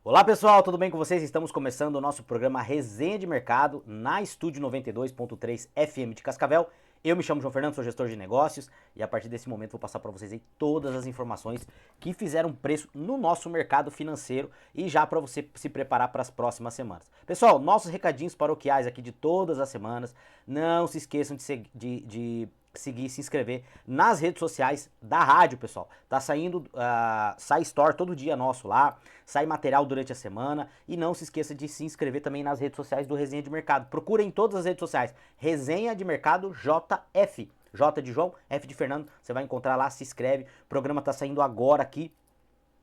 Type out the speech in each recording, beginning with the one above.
Olá pessoal, tudo bem com vocês? Estamos começando o nosso programa Resenha de Mercado na Estúdio 92.3 FM de Cascavel. Eu me chamo João Fernando, sou gestor de negócios e a partir desse momento vou passar para vocês aí todas as informações que fizeram preço no nosso mercado financeiro e já para você se preparar para as próximas semanas. Pessoal, nossos recadinhos paroquiais aqui de todas as semanas, não se esqueçam de seguir e se inscrever nas redes sociais da rádio, pessoal. Tá saindo, sai store todo dia nosso lá, sai material durante a semana e não se esqueça de se inscrever também nas redes sociais do Resenha de Mercado. Procura em todas as redes sociais, Resenha de Mercado JF. J de João, F de Fernando, você vai encontrar lá, se inscreve. O programa tá saindo agora aqui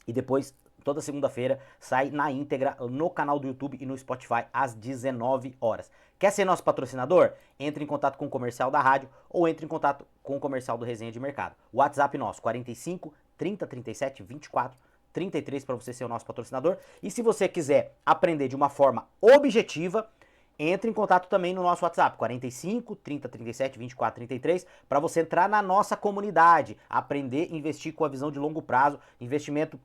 e depois toda segunda-feira sai na íntegra no canal do YouTube e no Spotify às 19 horas. Quer ser nosso patrocinador? Entre em contato com o comercial da rádio ou entre em contato com o comercial do Resenha de Mercado. O WhatsApp nosso, 45 30 37 24 33 para você ser o nosso patrocinador. E se você quiser aprender de uma forma objetiva, entre em contato também no nosso WhatsApp, 45 30 37 24 33, para você entrar na nossa comunidade, aprender a investir com a visão de longo prazo, investimento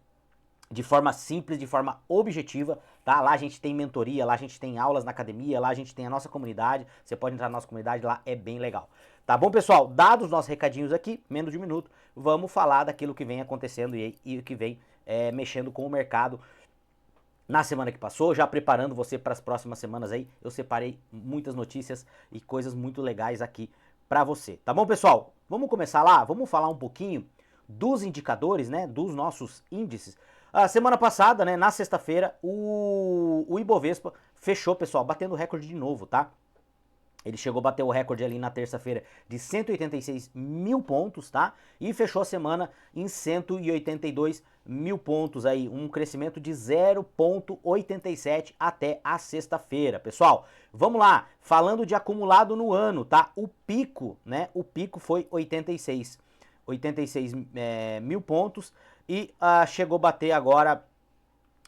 de forma simples, de forma objetiva, tá? Lá a gente tem mentoria, lá a gente tem aulas na academia, lá a gente tem a nossa comunidade, você pode entrar na nossa comunidade, lá é bem legal. Tá bom, pessoal? Dados os nossos recadinhos aqui, menos de um minuto, vamos falar daquilo que vem acontecendo e que vem mexendo com o mercado na semana que passou, já preparando você para as próximas semanas aí. Eu separei muitas notícias e coisas muito legais aqui para você. Tá bom, pessoal? Vamos começar lá? Vamos falar um pouquinho dos indicadores, né, dos nossos índices. A semana passada, né, na sexta-feira, o Ibovespa fechou, pessoal, batendo recorde de novo, tá? Ele chegou a bater o recorde ali na terça-feira de 186 mil pontos, tá? E fechou a semana em 182 mil pontos aí, um crescimento de 0,87 até a sexta-feira. Pessoal, vamos lá, falando de acumulado no ano, tá? O pico, né? O pico foi 86 mil pontos e chegou a bater agora,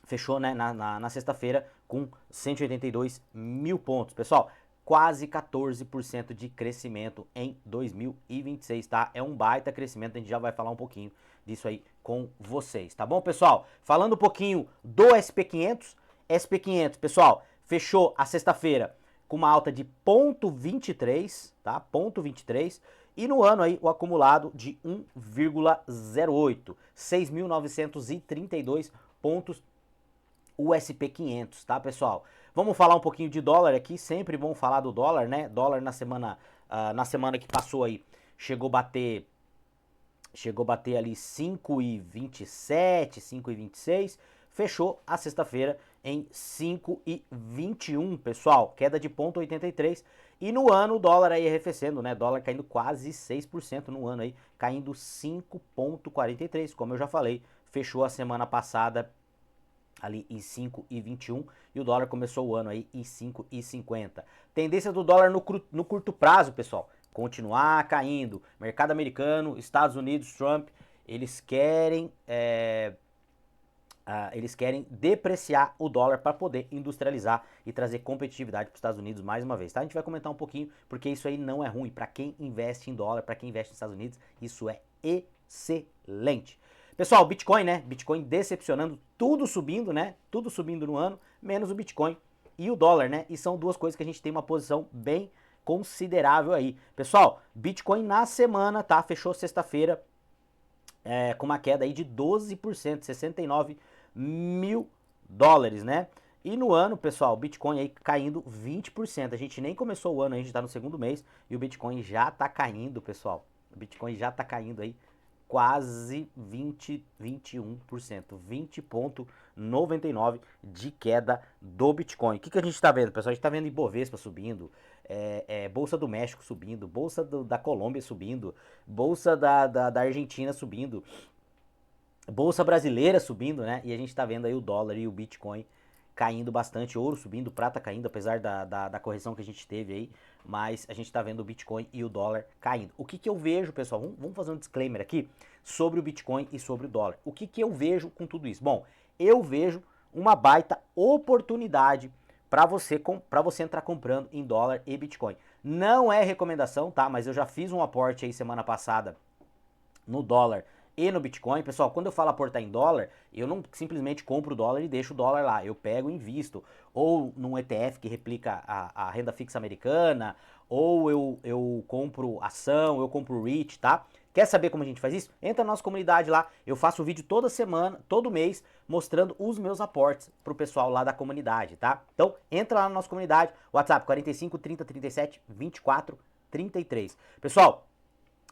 fechou, né, na sexta-feira com 182 mil pontos. Pessoal, quase 14% de crescimento em 2026, tá? É um baita crescimento, a gente já vai falar um pouquinho disso aí com vocês, tá bom, pessoal? Falando um pouquinho do SP500, SP500, pessoal, fechou a sexta-feira com uma alta de 0,23, tá? 0,23, e no ano aí o acumulado de 1,08, 6.932 pontos o SP500, tá, pessoal? Vamos falar um pouquinho de dólar aqui, sempre bom falar do dólar, né? Dólar na semana que passou aí, chegou a bater ali 5,27, 5,26, fechou a sexta-feira em 5,21, pessoal, queda de 0,83, e no ano o dólar aí arrefecendo, né? Dólar caindo quase 6% no ano aí, caindo 5,43, como eu já falei, fechou a semana passada ali em 5,21 e o dólar começou o ano aí em 5,50. Tendência do dólar no curto prazo, pessoal, continuar caindo. Mercado americano, Estados Unidos, Trump, eles querem depreciar o dólar para poder industrializar e trazer competitividade para os Estados Unidos mais uma vez, tá? A gente vai comentar um pouquinho porque isso aí não é ruim para quem investe em dólar, para quem investe nos Estados Unidos, isso é excelente. Pessoal, Bitcoin, né? Bitcoin decepcionando, tudo subindo, né? Tudo subindo no ano, menos o Bitcoin e o dólar, né? E são duas coisas que a gente tem uma posição bem considerável aí. Pessoal, Bitcoin na semana, tá? Fechou sexta-feira com uma queda aí de 12%, 69 mil dólares, né? E no ano, pessoal, o Bitcoin aí caindo 20%. A gente nem começou o ano, a gente tá no segundo mês e o Bitcoin já tá caindo, pessoal. O Bitcoin já tá caindo aí quase 21%, 20,99% de queda do Bitcoin. O que a gente está vendo, pessoal? A gente está vendo Ibovespa subindo, Bolsa do México subindo, Bolsa da Colômbia subindo, Bolsa da Argentina subindo, Bolsa brasileira subindo, né? E a gente está vendo aí o dólar e o Bitcoin caindo bastante, ouro subindo, prata caindo, apesar da correção que a gente teve aí, mas a gente está vendo o Bitcoin e o dólar caindo. O que eu vejo, pessoal, vamos fazer um disclaimer aqui sobre o Bitcoin e sobre o dólar. O que eu vejo com tudo isso? Bom, eu vejo uma baita oportunidade para você entrar comprando em dólar e Bitcoin. Não é recomendação, tá? Mas eu já fiz um aporte aí semana passada no dólar e no Bitcoin. Pessoal, quando eu falo aportar em dólar, eu não simplesmente compro o dólar e deixo o dólar lá. Eu pego e invisto. Ou num ETF que replica a renda fixa americana, ou eu compro ação, eu compro REIT, tá? Quer saber como a gente faz isso? Entra na nossa comunidade lá. Eu faço vídeo toda semana, todo mês, mostrando os meus aportes pro pessoal lá da comunidade, tá? Então, entra lá na nossa comunidade. WhatsApp 45 30 37 24 33. Pessoal,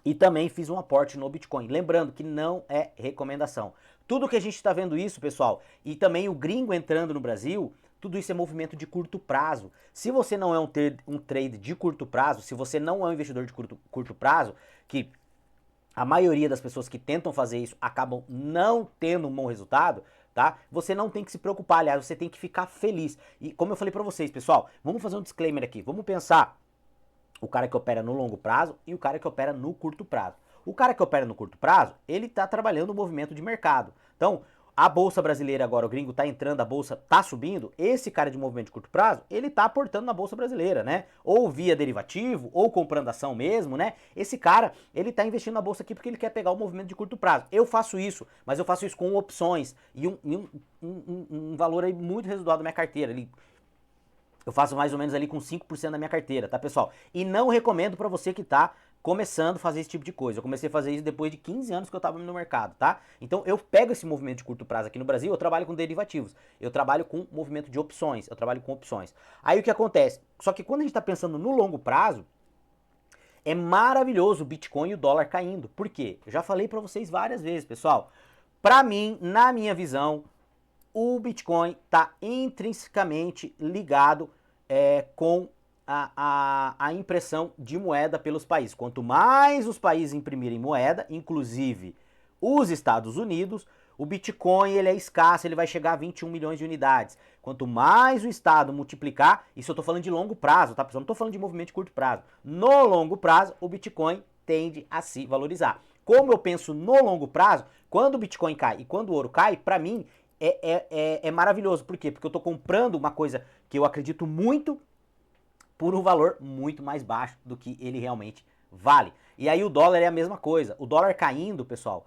e também fiz um aporte no Bitcoin. Lembrando que não é recomendação. Tudo que a gente está vendo isso, pessoal, e também o gringo entrando no Brasil, tudo isso é movimento de curto prazo. Se você não é um trade de curto prazo, se você não é um investidor de curto prazo, que a maioria das pessoas que tentam fazer isso acabam não tendo um bom resultado, tá? Você não tem que se preocupar, aliás, você tem que ficar feliz. E como eu falei para vocês, pessoal, vamos fazer um disclaimer aqui. Vamos pensar o cara que opera no longo prazo e o cara que opera no curto prazo. O cara que opera no curto prazo, ele está trabalhando o movimento de mercado. Então, a bolsa brasileira agora, o gringo tá entrando, a bolsa tá subindo, esse cara de movimento de curto prazo, ele tá aportando na bolsa brasileira, né? Ou via derivativo, ou comprando ação mesmo, né? Esse cara, ele tá investindo na bolsa aqui porque ele quer pegar o movimento de curto prazo. Eu faço isso, mas eu faço isso com opções e um valor aí muito residual da minha carteira. Eu faço mais ou menos ali com 5% da minha carteira, tá, pessoal? E não recomendo para você que tá começando a fazer esse tipo de coisa. Eu comecei a fazer isso depois de 15 anos que eu tava no mercado, tá? Então eu pego esse movimento de curto prazo aqui no Brasil, eu trabalho com derivativos, eu trabalho com movimento de opções, eu trabalho com opções. Aí o que acontece? Só que quando a gente tá pensando no longo prazo, é maravilhoso o Bitcoin e o dólar caindo. Por quê? Eu já falei para vocês várias vezes, pessoal. Para mim, na minha visão, o Bitcoin está intrinsecamente ligado com a impressão de moeda pelos países. Quanto mais os países imprimirem moeda, inclusive os Estados Unidos, o Bitcoin ele é escasso, ele vai chegar a 21 milhões de unidades. Quanto mais o Estado multiplicar, isso eu estou falando de longo prazo, tá pessoal? Não estou falando de movimento de curto prazo. No longo prazo, o Bitcoin tende a se valorizar. Como eu penso no longo prazo, quando o Bitcoin cai e quando o ouro cai, para mim é maravilhoso. Por quê? Porque eu estou comprando uma coisa que eu acredito muito por um valor muito mais baixo do que ele realmente vale. E aí o dólar é a mesma coisa. O dólar caindo, pessoal,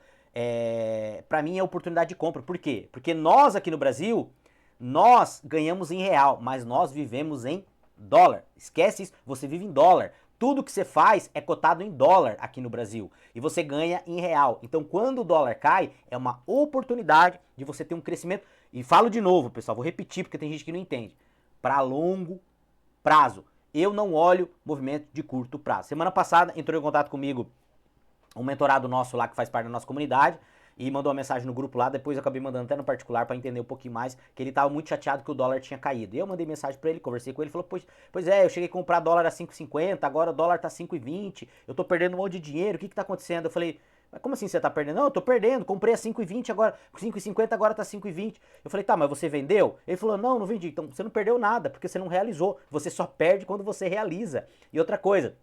para mim é oportunidade de compra. Por quê? Porque nós aqui no Brasil, nós ganhamos em real, mas nós vivemos em dólar. Esquece isso, você vive em dólar. Tudo que você faz é cotado em dólar aqui no Brasil e você ganha em real. Então, quando o dólar cai, é uma oportunidade de você ter um crescimento. E falo de novo, pessoal, vou repetir porque tem gente que não entende. Para longo prazo. Eu não olho movimento de curto prazo. Semana passada entrou em contato comigo um mentorado nosso lá que faz parte da nossa comunidade e mandou uma mensagem no grupo lá, depois eu acabei mandando até no particular para entender um pouquinho mais, que ele tava muito chateado que o dólar tinha caído. E eu mandei mensagem para ele, conversei com ele, falou, pois é, eu cheguei a comprar dólar a 5,50, agora o dólar tá 5,20, eu tô perdendo um monte de dinheiro, o que tá acontecendo? Eu falei, mas como assim você tá perdendo? Não, eu tô perdendo, comprei a 5,20 agora, 5,50 agora tá 5,20. Eu falei, tá, mas você vendeu? Ele falou, não vendi. Então você não perdeu nada, porque você não realizou. Você só perde quando você realiza. E outra coisa,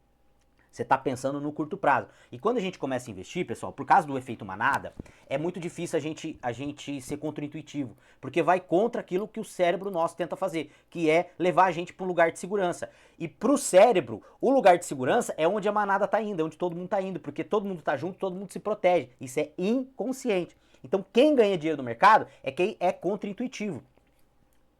você está pensando no curto prazo. E quando a gente começa a investir, pessoal, por causa do efeito manada, é muito difícil a gente ser contraintuitivo, porque vai contra aquilo que o cérebro nosso tenta fazer, que é levar a gente para um lugar de segurança. E para o cérebro, o lugar de segurança é onde a manada está indo, é onde todo mundo está indo, porque todo mundo está junto, todo mundo se protege. Isso é inconsciente. Então quem ganha dinheiro no mercado é quem é contraintuitivo.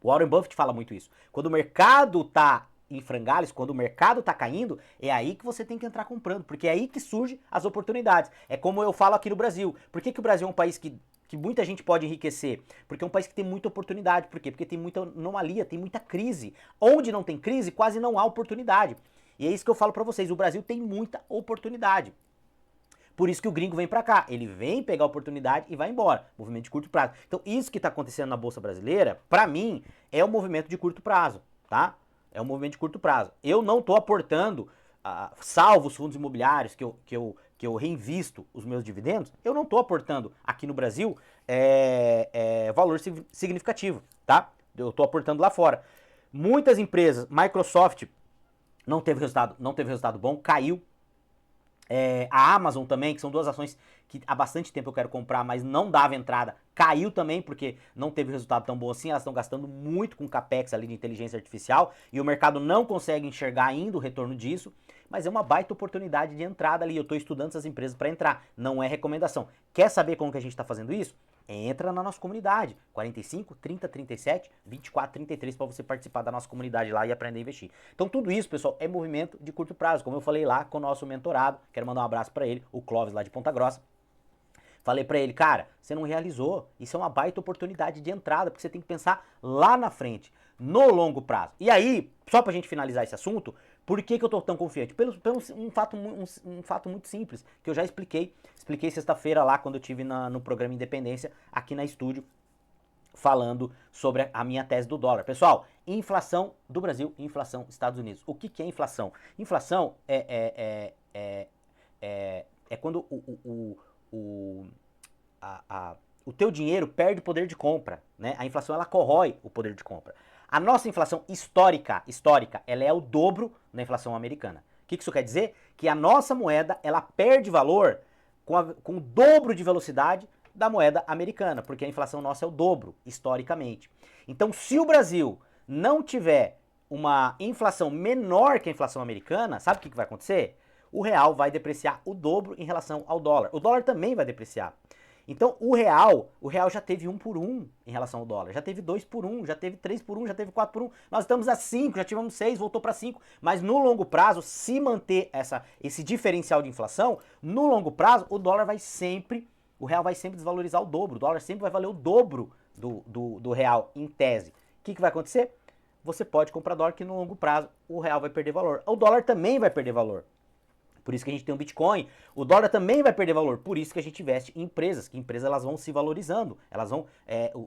O Warren Buffett fala muito isso. Quando o mercado está em frangalhos, quando o mercado está caindo, é aí que você tem que entrar comprando, porque é aí que surgem as oportunidades. É como eu falo aqui no Brasil. Por que o Brasil é um país que muita gente pode enriquecer? Porque é um país que tem muita oportunidade. Por quê? Porque tem muita anomalia, tem muita crise. Onde não tem crise, quase não há oportunidade. E é isso que eu falo para vocês. O Brasil tem muita oportunidade. Por isso que o gringo vem para cá. Ele vem pegar a oportunidade e vai embora. Movimento de curto prazo. Então, isso que está acontecendo na Bolsa Brasileira, para mim, é um movimento de curto prazo, tá? É um movimento de curto prazo. Eu não estou aportando, salvo os fundos imobiliários que eu reinvisto os meus dividendos, eu não estou aportando aqui no Brasil valor significativo, tá? Eu estou aportando lá fora. Muitas empresas, Microsoft não teve resultado bom, caiu. A Amazon também, que são duas ações que há bastante tempo eu quero comprar, mas não dava entrada, caiu também porque não teve resultado tão bom assim, elas estão gastando muito com capex ali de inteligência artificial e o mercado não consegue enxergar ainda o retorno disso, mas é uma baita oportunidade de entrada ali, eu estou estudando essas empresas para entrar, não é recomendação. Quer saber como que a gente está fazendo isso? Entra na nossa comunidade, 45, 30, 37, 24, 33 para você participar da nossa comunidade lá e aprender a investir. Então tudo isso, pessoal, é movimento de curto prazo, como eu falei lá com o nosso mentorado, quero mandar um abraço para ele, o Clóvis lá de Ponta Grossa. Falei para ele, cara, você não realizou, isso é uma baita oportunidade de entrada, porque você tem que pensar lá na frente, no longo prazo. E aí, só pra gente finalizar esse assunto, por que eu tô tão confiante? Pelo um fato muito simples, que eu já expliquei sexta-feira lá, quando eu tive no programa Independência, aqui na estúdio, falando sobre a minha tese do dólar. Pessoal, inflação do Brasil e inflação dos Estados Unidos. O que é inflação? Inflação é quando o teu dinheiro perde poder de compra, né? A inflação, ela corrói o poder de compra. A nossa inflação histórica, ela é o dobro da inflação americana. O que isso quer dizer? Que a nossa moeda, ela perde valor com o dobro de velocidade da moeda americana, porque a inflação nossa é o dobro, historicamente. Então, se o Brasil não tiver uma inflação menor que a inflação americana, sabe o que vai acontecer? O real vai depreciar o dobro em relação ao dólar. O dólar também vai depreciar. Então o real já teve 1 por 1 em relação ao dólar, já teve 2 por 1, já teve 3 por 1, já teve 4 por 1. Nós estamos a 5, já tivemos 6, voltou para 5. Mas no longo prazo, se manter esse diferencial de inflação, no longo prazo o real vai sempre desvalorizar o dobro, o dólar sempre vai valer o dobro do real em tese. O que vai acontecer? Você pode comprar dólar que no longo prazo o real vai perder valor. O dólar também vai perder valor. Por isso que a gente tem o Bitcoin. O dólar também vai perder valor. Por isso que a gente investe em empresas, que empresas elas vão se valorizando.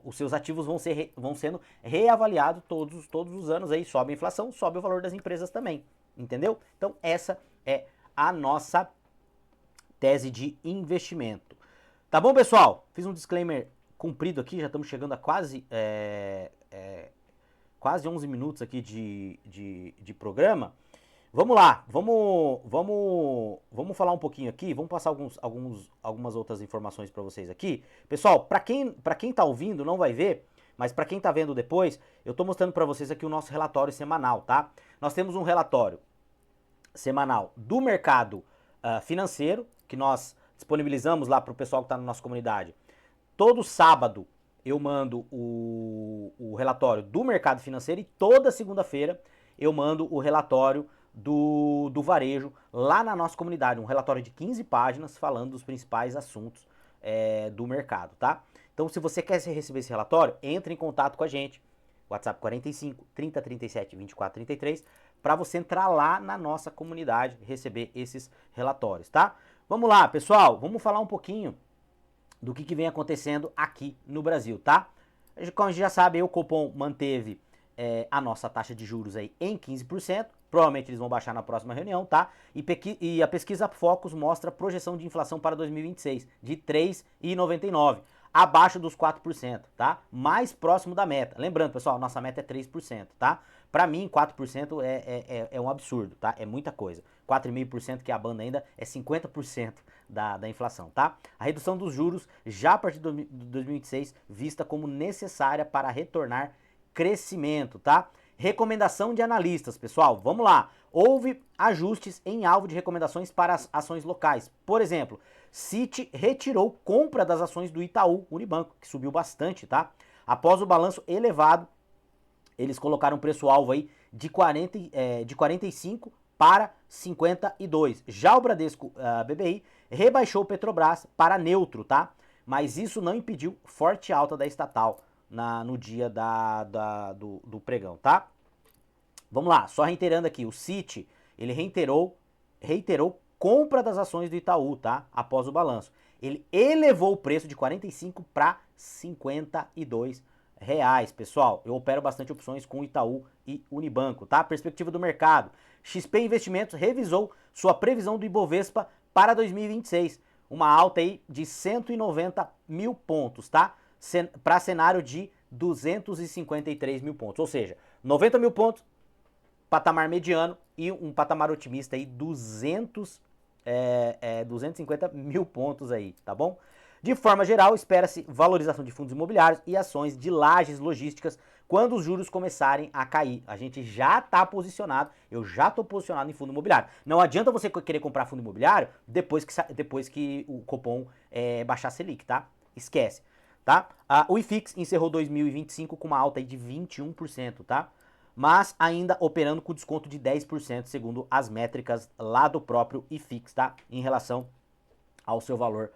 Os seus ativos vão sendo reavaliados todos os anos. Aí sobe a inflação, sobe o valor das empresas também. Entendeu? Então essa é a nossa tese de investimento. Tá bom, pessoal? Fiz um disclaimer comprido aqui. Já estamos chegando a quase 11 minutos aqui de programa. Vamos lá, vamos falar um pouquinho aqui, vamos passar algumas outras informações para vocês aqui. Pessoal, para quem tá ouvindo não vai ver, mas para quem tá vendo depois, eu tô mostrando para vocês aqui o nosso relatório semanal, tá? Nós temos um relatório semanal do mercado financeiro, que nós disponibilizamos lá para o pessoal que está na nossa comunidade. Todo sábado eu mando o relatório do mercado financeiro e toda segunda-feira eu mando o relatório do varejo lá na nossa comunidade, um relatório de 15 páginas falando dos principais assuntos do mercado, tá? Então, se você quer receber esse relatório, entre em contato com a gente, WhatsApp 45 30 37 24 33, para você entrar lá na nossa comunidade, receber esses relatórios, tá? Vamos lá, pessoal, vamos falar um pouquinho do que vem acontecendo aqui no Brasil, tá? Como a gente já sabe, o Copom manteve a nossa taxa de juros aí em 15%, provavelmente eles vão baixar na próxima reunião, tá? E a pesquisa Focus mostra a projeção de inflação para 2026 de 3,99%, abaixo dos 4%, tá? Mais próximo da meta. Lembrando, pessoal, nossa meta é 3%, tá? Para mim, 4% é um absurdo, tá? É muita coisa. 4,5% que é a banda ainda é 50% da inflação, tá? A redução dos juros já a partir de 2026 vista como necessária para retornar crescimento, tá? Recomendação de analistas, pessoal, vamos lá. Houve ajustes em alvo de recomendações para as ações locais. Por exemplo, Citi retirou compra das ações do Itaú Unibanco, que subiu bastante, tá? Após o balanço elevado, eles colocaram um preço-alvo aí de 45 para 52. Já o Bradesco BBI rebaixou o Petrobras para neutro, tá? Mas isso não impediu forte alta da estatal no dia do pregão, tá? Vamos lá, só reiterando aqui, o Citi, ele reiterou compra das ações do Itaú, tá? Após o balanço. Ele elevou o preço de 45 para 52 reais, pessoal. Eu opero bastante opções com Itaú e Unibanco, tá? Perspectiva do mercado. XP Investimentos revisou sua previsão do Ibovespa para 2026. Uma alta aí de 190 mil pontos, tá? Para cenário de 253 mil pontos. Ou seja, 90 mil pontos, patamar mediano, e um patamar otimista aí, 200 250 mil pontos aí, tá bom? De forma geral, espera-se valorização de fundos imobiliários e ações de lajes logísticas quando os juros começarem a cair. A gente já está posicionado, eu já estou posicionado em fundo imobiliário. Não adianta você querer comprar fundo imobiliário depois que o Copom baixar a Selic, tá? Esquece, tá? O IFIX encerrou 2025 com uma alta aí de 21%, tá? Mas ainda operando com desconto de 10%, segundo as métricas lá do próprio IFIX, tá? Em relação ao seu valor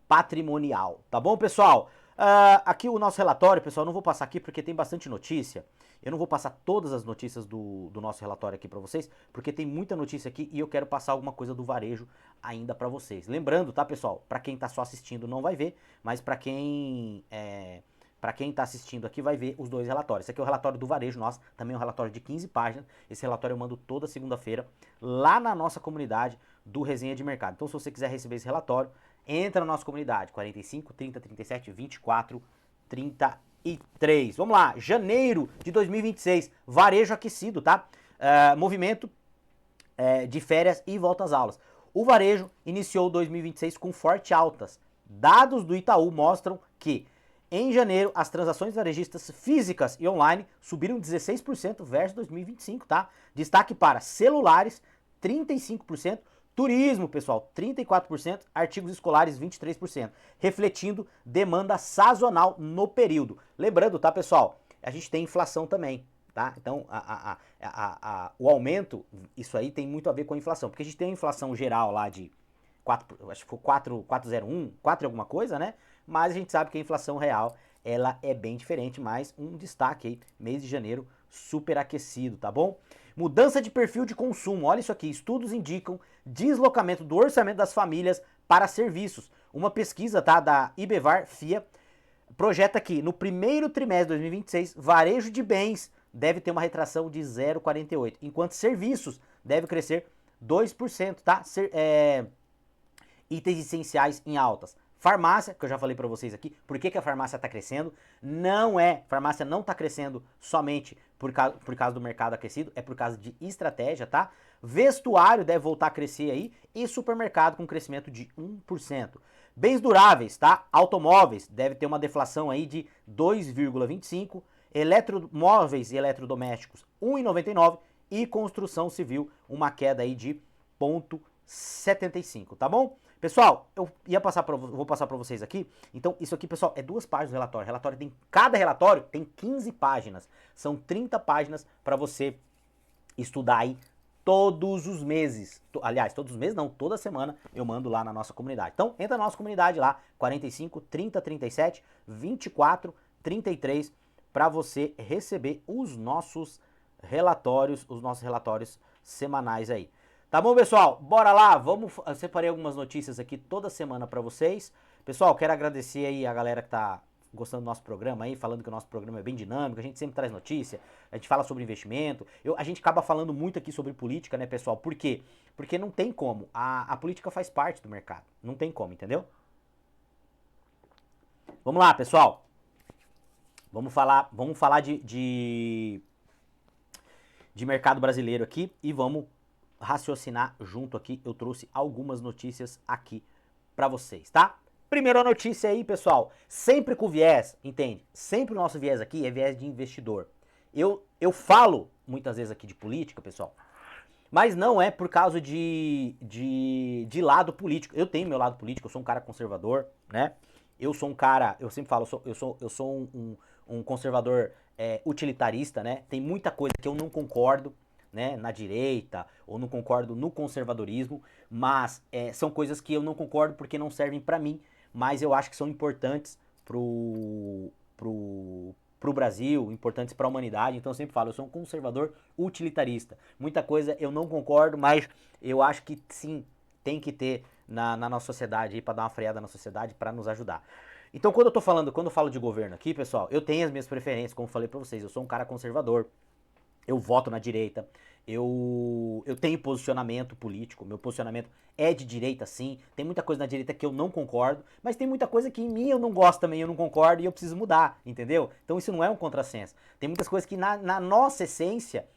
patrimonial, tá bom, pessoal? Aqui o nosso relatório, pessoal, eu não vou passar aqui porque tem bastante notícia. Eu não vou passar todas as notícias do nosso relatório aqui para vocês, porque tem muita notícia aqui e eu quero passar alguma coisa do varejo ainda para vocês. Lembrando, tá, pessoal? Para quem tá só assistindo não vai ver, mas para quem tá assistindo aqui vai ver os dois relatórios. Esse aqui é o relatório do varejo nosso, também é um relatório de 15 páginas. Esse relatório eu mando toda segunda-feira lá na nossa comunidade do Resenha de Mercado. Então, se você quiser receber esse relatório, entra na nossa comunidade, 45, 30, 37, 24, 33. Vamos lá, janeiro de 2026, varejo aquecido, tá? Movimento de férias e volta às aulas. O varejo iniciou 2026 com fortes altas. Dados do Itaú mostram que em janeiro as transações varejistas físicas e online subiram 16% versus 2025, tá? Destaque para celulares, 35%, turismo, pessoal, 34%, artigos escolares, 23%, refletindo demanda sazonal no período. Lembrando, tá, pessoal, a gente tem inflação também, tá? Então, o aumento, isso aí tem muito a ver com a inflação, porque a gente tem a inflação geral lá de 4, acho que foi 4,01, 4 alguma coisa, né? Mas a gente sabe que a inflação real, ela é bem diferente, mas um destaque aí, mês de janeiro, super aquecido, tá bom? Mudança de perfil de consumo, olha isso aqui, estudos indicam deslocamento do orçamento das famílias para serviços. Uma pesquisa, tá, da Ibevar FIA projeta que no primeiro trimestre de 2026, varejo de bens deve ter uma retração de 0,48, enquanto serviços deve crescer 2%, tá? Itens essenciais em altas. Farmácia, que eu já falei para vocês aqui, por que a farmácia está crescendo? Farmácia não está crescendo somente por causa do mercado aquecido, é por causa de estratégia, tá? Vestuário deve voltar a crescer aí e supermercado com crescimento de 1%. Bens duráveis, tá? Automóveis deve ter uma deflação aí de 2,25%, eletromóveis e eletrodomésticos 1,99% e construção civil uma queda aí de 0,75%, tá bom? Pessoal, vou passar para vocês aqui. Então, isso aqui, pessoal, é 2 páginas do relatório. Cada relatório tem 15 páginas. São 30 páginas para você estudar aí todos os meses. Aliás, todos os meses não, toda semana eu mando lá na nossa comunidade. Então, entra na nossa comunidade lá, 45, 30, 37, 24, 33, para você receber os nossos relatórios semanais aí. Tá bom, pessoal? Bora lá, eu separei algumas notícias aqui toda semana para vocês. Pessoal, quero agradecer aí a galera que tá gostando do nosso programa aí, falando que o nosso programa é bem dinâmico, a gente sempre traz notícia, a gente fala sobre investimento, a gente acaba falando muito aqui sobre política, né, pessoal? Por quê? Porque não tem como, a política faz parte do mercado, não tem como, entendeu? Vamos lá, pessoal. Vamos falar de mercado brasileiro aqui e vamos raciocinar junto aqui. Eu trouxe algumas notícias aqui para vocês, tá? Primeira notícia aí, pessoal, sempre com viés, entende? Sempre o nosso viés aqui é viés de investidor. Eu falo muitas vezes aqui de política, pessoal, mas não é por causa de lado político. Eu tenho meu lado político, eu sou um cara conservador, né? Eu sou um cara, eu sempre falo, eu sou um conservador utilitarista, né? Tem muita coisa que eu não concordo, né, na direita, ou não concordo no conservadorismo, mas são coisas que eu não concordo porque não servem para mim, mas eu acho que são importantes pro Brasil, importantes para a humanidade. Então eu sempre falo, eu sou um conservador utilitarista. Muita coisa eu não concordo, mas eu acho que sim, tem que ter na nossa sociedade para dar uma freada na sociedade, para nos ajudar. Então quando eu falo de governo aqui, pessoal, eu tenho as minhas preferências, como eu falei para vocês, eu sou um cara conservador. Eu voto na direita, eu tenho posicionamento político, meu posicionamento é de direita sim, tem muita coisa na direita que eu não concordo, mas tem muita coisa que em mim eu não gosto também, eu não concordo e eu preciso mudar, entendeu? Então isso não é um contrassenso. Tem muitas coisas que na nossa essência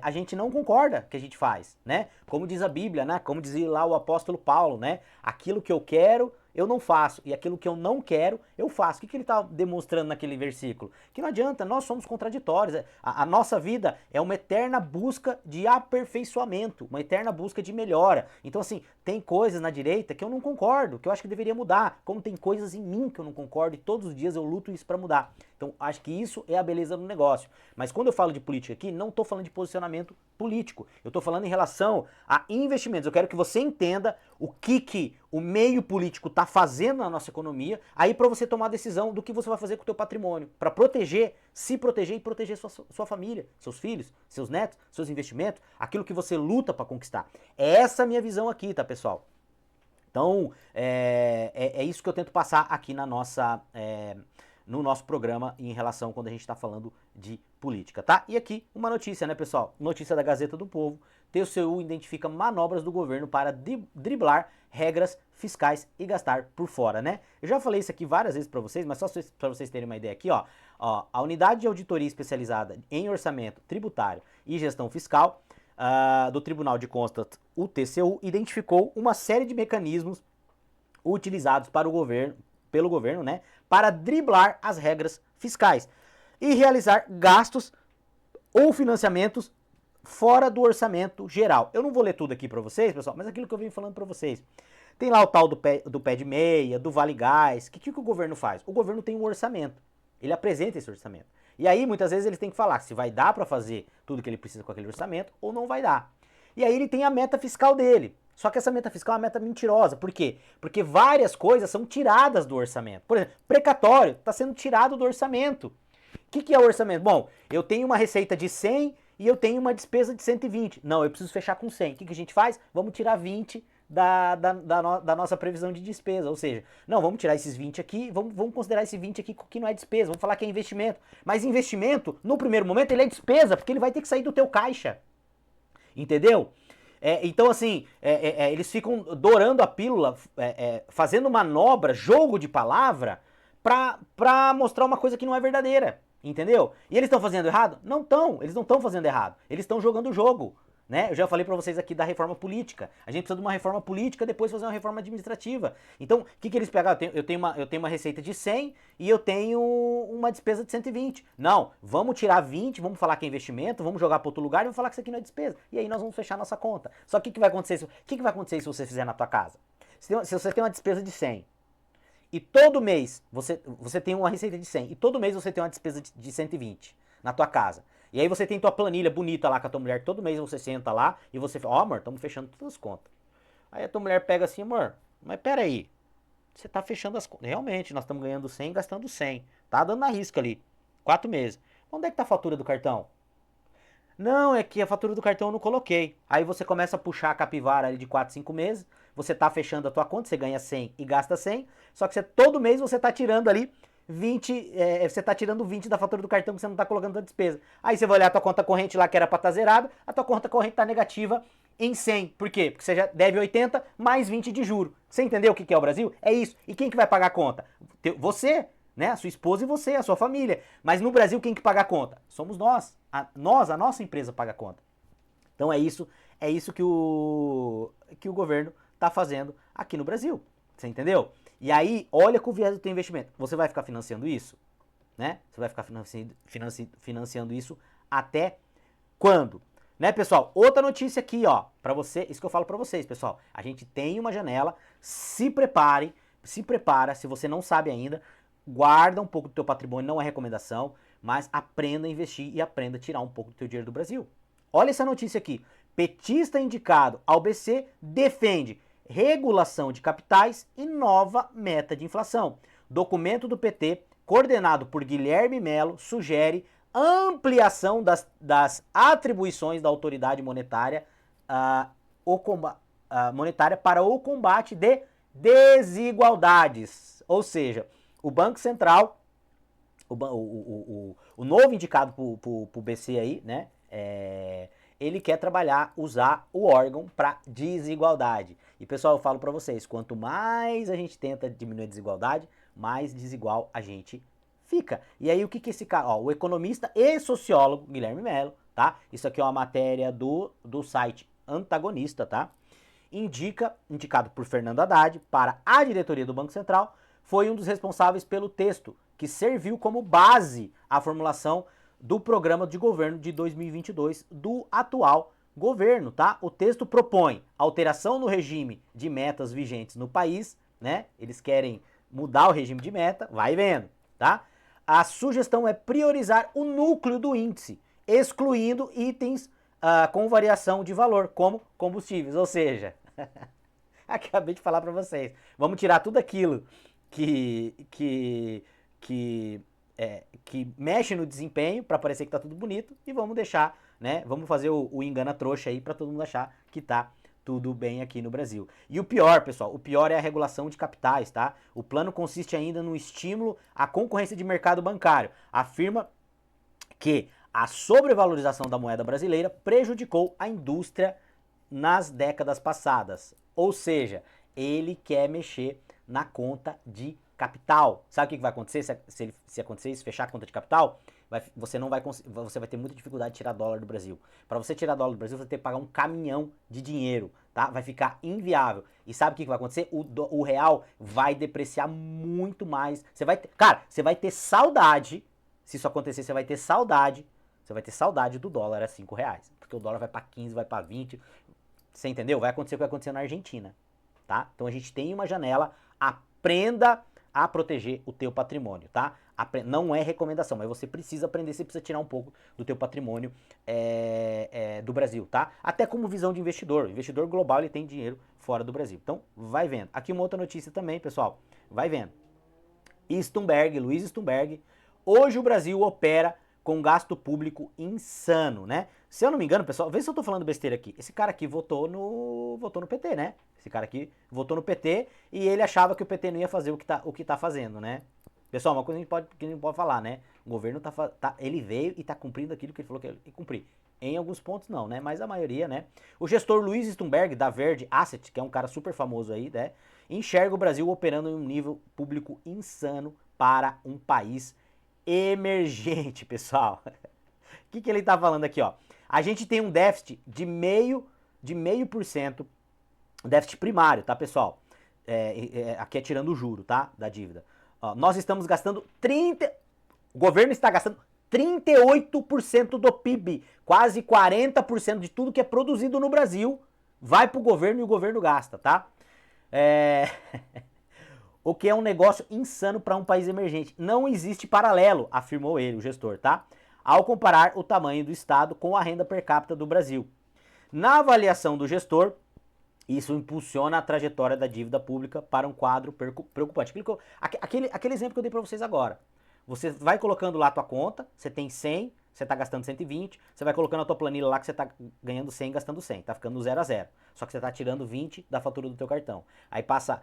a gente não concorda que a gente faz, né? Como diz a Bíblia, né? Como dizia lá o apóstolo Paulo, né? Aquilo que eu quero, eu não faço, e aquilo que eu não quero, eu faço. O que ele está demonstrando naquele versículo? Que não adianta, nós somos contraditórios. A nossa vida é uma eterna busca de aperfeiçoamento, uma eterna busca de melhora. Então, assim, tem coisas na direita que eu não concordo, que eu acho que deveria mudar, como tem coisas em mim que eu não concordo, e todos os dias eu luto isso para mudar. Então, acho que isso é a beleza do negócio. Mas quando eu falo de política aqui, não estou falando de posicionamento político. Eu estou falando em relação a investimentos. Eu quero que você entenda o que o meio político está fazendo na nossa economia, aí para você tomar a decisão do que você vai fazer com o teu patrimônio, para proteger, se proteger e proteger sua família, seus filhos, seus netos, seus investimentos, aquilo que você luta para conquistar. É essa a minha visão aqui, tá, pessoal? Então, é isso que eu tento passar aqui na nossa... no nosso programa em relação quando a gente está falando de política, tá? E aqui uma notícia, né, pessoal? Notícia da Gazeta do Povo. TCU identifica manobras do governo para driblar regras fiscais e gastar por fora, né? Eu já falei isso aqui várias vezes para vocês, mas só para vocês terem uma ideia aqui, ó. A unidade de auditoria especializada em orçamento tributário e gestão fiscal do Tribunal de Contas, o TCU, identificou uma série de mecanismos utilizados pelo governo, né, para driblar as regras fiscais e realizar gastos ou financiamentos fora do orçamento geral. Eu não vou ler tudo aqui para vocês, pessoal, mas aquilo que eu venho falando para vocês. Tem lá o tal do pé de meia, do Vale Gás. O que o governo faz? O governo tem um orçamento. Ele apresenta esse orçamento. E aí, muitas vezes, ele tem que falar se vai dar para fazer tudo que ele precisa com aquele orçamento ou não vai dar. E aí ele tem a meta fiscal dele. Só que essa meta fiscal é uma meta mentirosa. Por quê? Porque várias coisas são tiradas do orçamento. Por exemplo, precatório está sendo tirado do orçamento. O que é o orçamento? Bom, eu tenho uma receita de 100 e eu tenho uma despesa de 120. Não, eu preciso fechar com 100. O que a gente faz? Vamos tirar 20 da nossa previsão de despesa. Ou seja, não, vamos tirar esses 20 aqui, vamos considerar esse 20 aqui que não é despesa, vamos falar que é investimento. Mas investimento, no primeiro momento, ele é despesa, porque ele vai ter que sair do teu caixa. Entendeu? Então, assim, eles ficam dourando a pílula, fazendo manobra, jogo de palavra, pra mostrar uma coisa que não é verdadeira. Entendeu? E eles estão fazendo errado? Não estão. Eles não estão fazendo errado. Eles estão jogando o jogo. Né? Eu já falei pra vocês aqui da reforma política. A gente precisa de uma reforma política, depois fazer uma reforma administrativa. Então, o que eles pegaram? Eu tenho uma receita de 100 e eu tenho uma despesa de 120. Não, vamos tirar 20, vamos falar que é investimento, vamos jogar para outro lugar e vamos falar que isso aqui não é despesa. E aí nós vamos fechar nossa conta. Só que o que vai acontecer? Que vai acontecer se você fizer na tua casa? Se você tem uma despesa de 100 e todo mês você tem uma receita de 100 e todo mês você tem uma despesa de 120 na tua casa. E aí você tem tua planilha bonita lá com a tua mulher, todo mês você senta lá e você fala, ó, amor, estamos fechando todas as contas. Aí a tua mulher pega assim, amor, mas peraí, você tá fechando as contas. Realmente, nós estamos ganhando 100 e gastando 100. Tá dando na risca ali, 4 meses. Onde é que tá a fatura do cartão? Não, é que a fatura do cartão eu não coloquei. Aí você começa a puxar a capivara ali de 4, 5 meses, você tá fechando a tua conta, você ganha 100 e gasta 100, só que todo mês você tá tirando ali 20, você tá tirando 20 da fatura do cartão que você não tá colocando na despesa. Aí você vai olhar a tua conta corrente lá que era pra estar zerada, a tua conta corrente tá negativa em 100. Por quê? Porque você já deve 80 mais 20 de juro. Você entendeu o que é o Brasil? É isso. E quem que vai pagar a conta? Você, né? A sua esposa e você, a sua família. Mas no Brasil quem que paga a conta? Somos nós. A nossa empresa paga a conta. Então é isso que o governo tá fazendo aqui no Brasil. Você entendeu? E aí, olha com o viés do teu investimento. Você vai ficar financiando isso? Né? Você vai ficar financiando isso até quando? Né, pessoal? Outra notícia aqui, ó, para você, isso que eu falo para vocês, pessoal. A gente tem uma janela, se prepare, se você não sabe ainda, guarda um pouco do teu patrimônio, não é recomendação, mas aprenda a investir e aprenda a tirar um pouco do teu dinheiro do Brasil. Olha essa notícia aqui. Petista indicado ao BC defende regulação de capitais e nova meta de inflação. Documento do PT, coordenado por Guilherme Melo, sugere ampliação das atribuições da autoridade monetária, monetária para o combate de desigualdades. Ou seja, o Banco Central, o novo indicado para o BC aí, né? Ele quer usar o órgão para desigualdade. E pessoal, eu falo para vocês, quanto mais a gente tenta diminuir a desigualdade, mais desigual a gente fica. E aí o que esse cara, ó, o economista e sociólogo Guilherme Melo, tá? Isso aqui é uma matéria do site Antagonista, tá? Indicado por Fernando Haddad para a diretoria do Banco Central, foi um dos responsáveis pelo texto que serviu como base à formulação do programa de governo de 2022 do atual governo, tá? O texto propõe alteração no regime de metas vigentes no país, né? Eles querem mudar o regime de meta, vai vendo, tá? A sugestão é priorizar o núcleo do índice, excluindo itens com variação de valor, como combustíveis, ou seja, acabei de falar para vocês, vamos tirar tudo aquilo que mexe no desempenho para parecer que tá tudo bonito e vamos deixar, né? Vamos fazer o engana trouxa aí para todo mundo achar que tá tudo bem aqui no Brasil. E o pior, pessoal, o pior é a regulação de capitais, tá? O plano consiste ainda no estímulo à concorrência de mercado bancário. Afirma que a sobrevalorização da moeda brasileira prejudicou a indústria nas décadas passadas. Ou seja, ele quer mexer na conta de capital. Sabe o que vai acontecer se acontecer isso, fechar a conta de capital? Você vai ter muita dificuldade de tirar dólar do Brasil. Para você tirar dólar do Brasil, você vai ter que pagar um caminhão de dinheiro, tá? Vai ficar inviável. E sabe o que vai acontecer? O real vai depreciar muito mais. Você vai ter saudade. Se isso acontecer, você vai ter saudade. Você vai ter saudade do dólar a R$5. Porque o dólar vai para 15, vai para 20. Você entendeu? Vai acontecer o que vai acontecer na Argentina, tá? Então a gente tem uma janela. Aprenda a proteger o teu patrimônio, tá? Não é recomendação, mas você precisa aprender, você precisa tirar um pouco do teu patrimônio do Brasil, tá? Até como visão de investidor. O investidor global, ele tem dinheiro fora do Brasil. Então, vai vendo. Aqui uma outra notícia também, pessoal. Vai vendo. Luiz Stumberg. Hoje o Brasil opera com gasto público insano, né? Se eu não me engano, pessoal, vê se eu tô falando besteira aqui. Esse cara aqui votou no PT, né? Esse cara aqui votou no PT e ele achava que o PT não ia fazer o que tá fazendo, né? Pessoal, uma coisa que a gente pode falar, né? O governo ele veio e tá cumprindo aquilo que ele falou que ia cumprir. Em alguns pontos não, né? Mas a maioria, né? O gestor Luiz Stumberg, da Verde Asset, que é um cara super famoso aí, né? Enxerga o Brasil operando em um nível público insano para um país emergente, pessoal. O que ele tá falando aqui, ó? A gente tem um déficit de 0,5%, déficit primário, tá, pessoal? Aqui é tirando o juro, tá? Da dívida. Ó, nós estamos gastando o governo está gastando 38% do PIB, quase 40% de tudo que é produzido no Brasil vai pro governo e o governo gasta, tá? O que é um negócio insano para um país emergente. Não existe paralelo, afirmou ele, o gestor, tá? Ao comparar o tamanho do Estado com a renda per capita do Brasil. Na avaliação do gestor, isso impulsiona a trajetória da dívida pública para um quadro preocupante. Aquele exemplo que eu dei para vocês agora. Você vai colocando lá a tua conta, você tem 100, você está gastando 120, você vai colocando a tua planilha lá que você está ganhando 100, gastando 100, tá ficando 0 a 0. Só que você está tirando 20 da fatura do teu cartão. Aí passa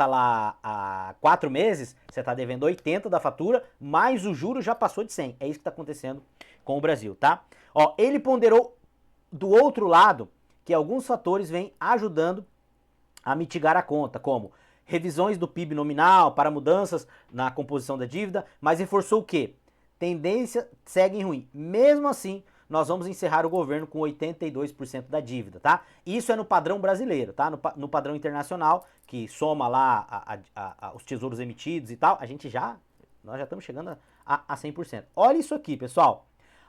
lá a 4 meses, você está devendo 80 da fatura, mais o juro já passou de 100. É isso que está acontecendo com o Brasil, tá? Ó, ele ponderou do outro lado que alguns fatores vêm ajudando a mitigar a conta, como revisões do PIB nominal para mudanças na composição da dívida, mas reforçou o quê? Tendência segue ruim. Mesmo assim, nós vamos encerrar o governo com 82% da dívida, tá? Isso é no padrão brasileiro, tá? No padrão internacional, que soma lá os tesouros emitidos e tal, nós já estamos chegando a 100%. Olha isso aqui, pessoal.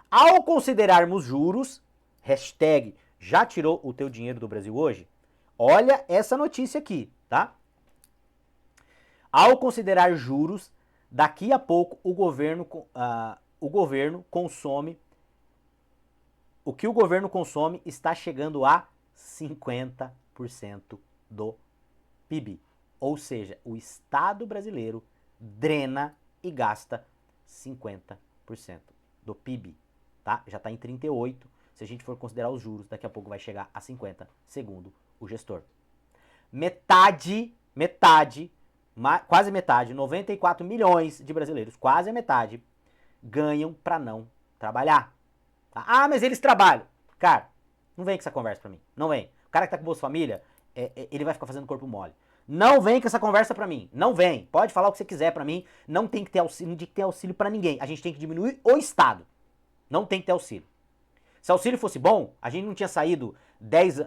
Ao considerarmos juros, hashtag já tirou o teu dinheiro do Brasil hoje? Olha essa notícia aqui, tá? Ao considerar juros, daqui a pouco o governo consome, o que o governo consome está chegando a 50% do PIB. Ou seja, o Estado brasileiro drena e gasta 50% do PIB, tá? Já está em 38%. Se a gente for considerar os juros, daqui a pouco vai chegar a 50%, segundo o gestor. Quase metade, 94 milhões de brasileiros, quase a metade, ganham para não trabalhar. Tá? Ah, mas eles trabalham. Cara, não vem com essa conversa pra mim. Não vem. O cara que tá com Bolsa Família, ele vai ficar fazendo corpo mole. Não vem com essa conversa pra mim. Não vem. Pode falar o que você quiser pra mim. Não tem que ter auxílio, não tem que ter auxílio pra ninguém. A gente tem que diminuir o Estado. Não tem que ter auxílio. Se auxílio fosse bom, a gente não tinha saído 10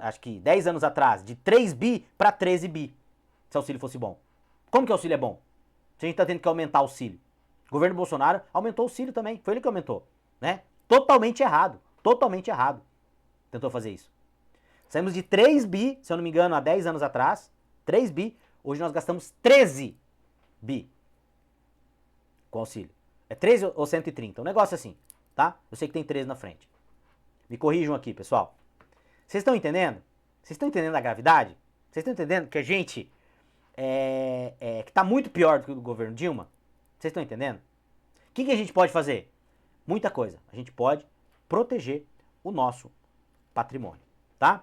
anos atrás de 3 bi para 13 bi. Se auxílio fosse bom. Como que o auxílio é bom? Se a gente tá tendo que aumentar o auxílio. O governo Bolsonaro aumentou o auxílio também. Foi ele que aumentou, né? Totalmente errado. Totalmente errado. Tentou fazer isso. Saímos de 3 bi, se eu não me engano, há 10 anos atrás. 3 bi. Hoje nós gastamos 13 bi com auxílio. É 13 ou 130? Um negócio assim, tá? Eu sei que tem 13 na frente. Me corrijam aqui, pessoal. Vocês estão entendendo? Vocês estão entendendo a gravidade? Vocês estão entendendo que a gente que tá muito pior do que o do governo Dilma? Vocês estão entendendo? O que a gente pode fazer? Muita coisa. A gente pode proteger o nosso patrimônio, tá?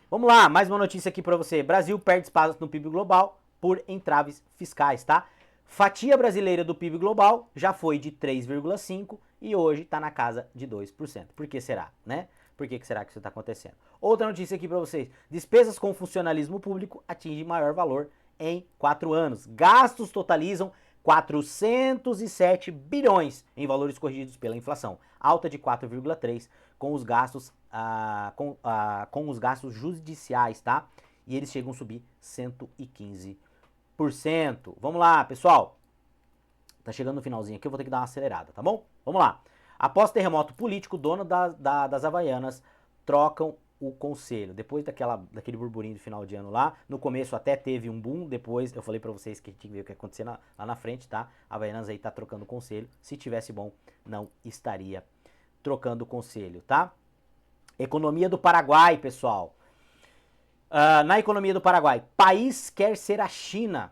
Vamos lá, mais uma notícia aqui pra você. Brasil perde espaço no PIB global por entraves fiscais, tá? Fatia brasileira do PIB global já foi de 3,5% e hoje está na casa de 2%. Por que será, né? Por que será que isso está acontecendo? Outra notícia aqui para vocês. Despesas com funcionalismo público atingem maior valor em 4 anos. Gastos totalizam 407 bilhões em valores corrigidos pela inflação. Alta de 4,3% com os gastos com os gastos judiciais, tá? E eles chegam a subir 115%. Vamos lá, pessoal. Tá chegando no finalzinho aqui, eu vou ter que dar uma acelerada, tá bom? Vamos lá. Após terremoto político, dono das Havaianas trocam o conselho. Depois daquele burburinho de final de ano lá, no começo até teve um boom, depois eu falei pra vocês que tinha que ver o que ia acontecer lá na frente, tá? A Havaianas aí tá trocando o conselho. Se tivesse bom, não estaria trocando o conselho, tá? Economia do Paraguai, pessoal. Na economia do Paraguai, país quer ser a China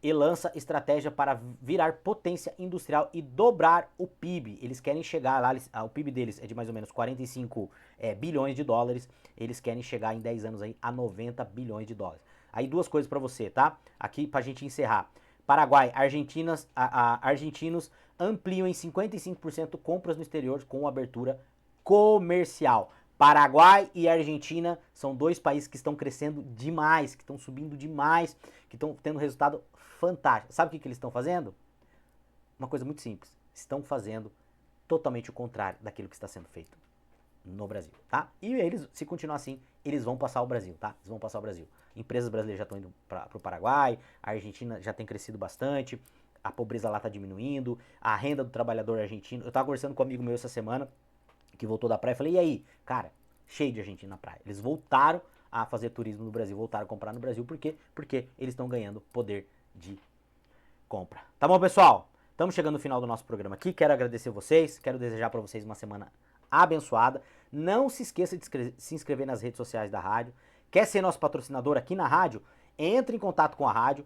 e lança estratégia para virar potência industrial e dobrar o PIB. Eles querem chegar lá, o PIB deles é de mais ou menos 45 bilhões de dólares, eles querem chegar em 10 anos aí a 90 bilhões de dólares. Aí duas coisas para você, tá? Aqui pra gente encerrar. Paraguai, argentinos ampliam em 55% compras no exterior com abertura comercial. Paraguai e Argentina são dois países que estão crescendo demais, que estão subindo demais, que estão tendo resultado fantástico. Sabe o que eles estão fazendo? Uma coisa muito simples. Estão fazendo totalmente o contrário daquilo que está sendo feito no Brasil, tá? E eles, se continuar assim, eles vão passar o Brasil, tá? Eles vão passar o Brasil. Empresas brasileiras já estão indo para o Paraguai, a Argentina já tem crescido bastante, a pobreza lá está diminuindo, a renda do trabalhador argentino. Eu estava conversando com um amigo meu essa semana, que voltou da praia, falei, e aí? Cara, cheio de argentino na praia. Eles voltaram a fazer turismo no Brasil, voltaram a comprar no Brasil, por quê? Porque eles estão ganhando poder de compra. Tá bom, pessoal? Estamos chegando no final do nosso programa aqui, quero agradecer vocês, quero desejar para vocês uma semana abençoada. Não se esqueça de se inscrever nas redes sociais da rádio. Quer ser nosso patrocinador aqui na rádio? Entre em contato com a rádio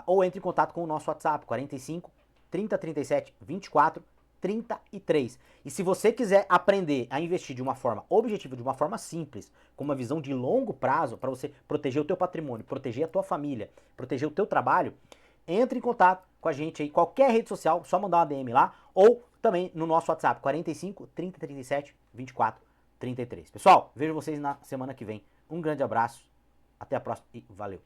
ou entre em contato com o nosso WhatsApp, 45 30 37 24 33. E se você quiser aprender a investir de uma forma objetiva, de uma forma simples, com uma visão de longo prazo, para você proteger o teu patrimônio, proteger a tua família, proteger o teu trabalho, entre em contato com a gente aí, qualquer rede social, só mandar uma DM lá, ou também no nosso WhatsApp, 45 30 37 24 33. Pessoal, vejo vocês na semana que vem. Um grande abraço, até a próxima e valeu!